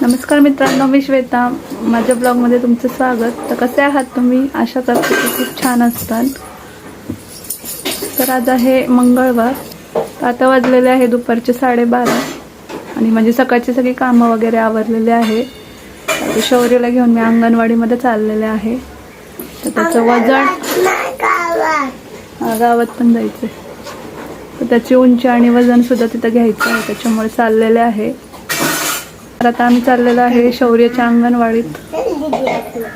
नमस्कार मित्रांनो, मी श्वेता. माझ्या ब्लॉगमध्ये तुमचं स्वागत. तर कसे आहात तुम्ही? आशा करते की खूप छान असतात. तर आज आहे मंगळवार. आता वाजलेले आहे दुपारचे 12:30 आणि म्हणजे सकाळची सगळी कामं वगैरे आवरलेले आहे. तर शौर्यला घेऊन मी अंगणवाडीमध्ये चाललेले आहे. तर त्याचं वजन गावात पण जायचं, तर त्याची उंची आणि वजन सुद्धा तिथं घ्यायचं आहे, त्याच्यामुळे चाललेले आहे. तर आता आम्ही चाललेलो आहे शौर्याच्या अंगणवाडीत.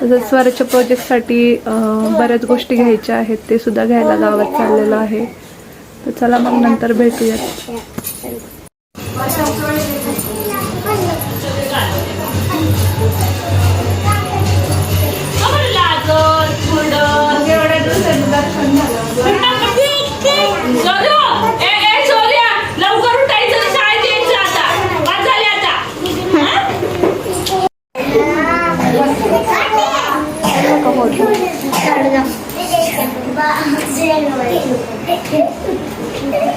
तसंच स्वराच्या प्रोजेक्टसाठी बऱ्याच गोष्टी घ्यायच्या आहेत, ते सुद्धा घ्यायला गावात चाललेलो आहे. तर चला मग नंतर भेटूयात.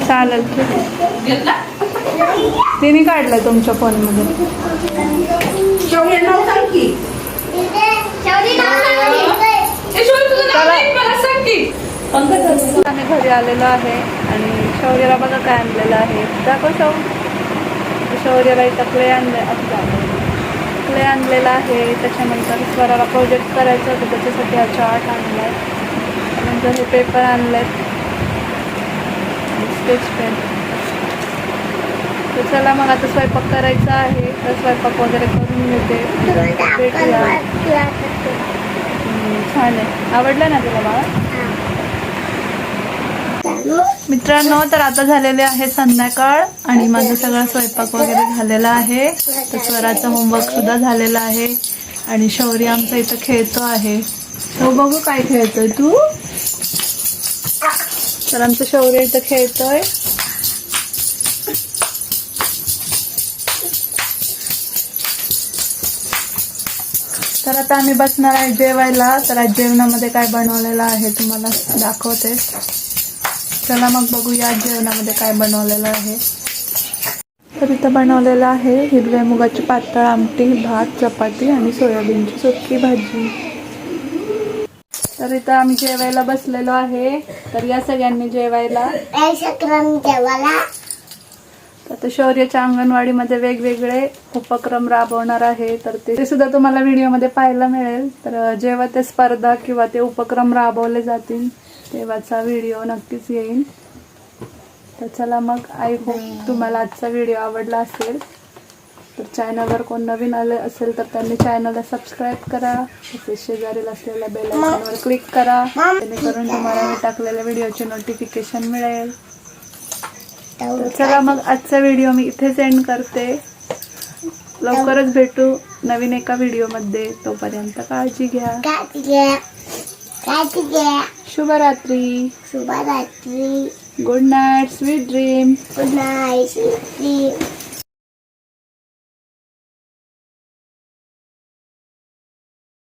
चालेल, तिने काढलाय तुमच्या फोन मध्ये. आम्ही घरी आलेलो आहे आणि शौर्याला बघा काय आणलेलं आहे. दाखव शौर्याला इथं क्ले आणलेला आहे. त्याच्यानंतर स्वराला प्रोजेक्ट करायचं होतं, त्याच्यासाठी हा चार्ट आणलाय. त्यानंतर हे पेपर आणलेत, स्केच पेन. तर चला मग आता स्वयंपाक करायचा आहे. तर स्वयंपाक वगैरे करून घेते. भेटूया. छान आहे, आवडलं ना तुला बाळा? मित्रांनो, तर आता झालेले आहे संध्याकाळ आणि माझं सगळं स्वयंपाक वगैरे झालेला आहे. तर स्वराचं होमवर्क सुद्धा झालेला आहे आणि शौर्य आमचा इथं खेळतो आहे. तो बघू काय खेळतोय तू. तर आमचं शौर्य इथं खेळतोय. तर आता आम्ही बसणार आहे जेवायला. तर आज जेवणामध्ये काय बनवलेलं आहे तुम्हाला दाखवते. चला मग बघूया जेवणामध्ये काय बनवलेलं आहे. तर इथं बनवलेलं आहे हिरव्या मुगाची पातळ आमटी, भात, चपाती आणि सोयाबीनची सुकी भाजी. तर इथं आम्ही जेवायला बसलेलो आहे. तर या सगळ्यांनी जेवायला. आता शौर्याच्या अंगणवाडीमध्ये वेगवेगळे उपक्रम राबवणार आहे, तर ते सुद्धा तुम्हाला व्हिडिओमध्ये पाहायला मिळेल. तर जेव्हा ते स्पर्धा किंवा ते उपक्रम राबवले जातील तेव्हाचा व्हिडिओ नक्कीच येईल. तर चला मग, आय होप तुम्हाला आजचा व्हिडिओ आवडला असेल. तर चॅनलवर कोण नवीन आले असेल तर त्यांनी चॅनलला सबस्क्राईब करा. तसेच शेजारील असलेल्या बेल आयकॉनवर क्लिक करा, जेणेकरून तुम्हाला मी टाकलेल्या व्हिडिओचे नोटिफिकेशन मिळेल. तर चला मग, आजचा व्हिडिओ मी इथेच एंड करते. लवकरच भेटू नवीन एका व्हिडिओमध्ये. तोपर्यंत काळजी घ्या. शुभरात्री. Good night, sweet dream.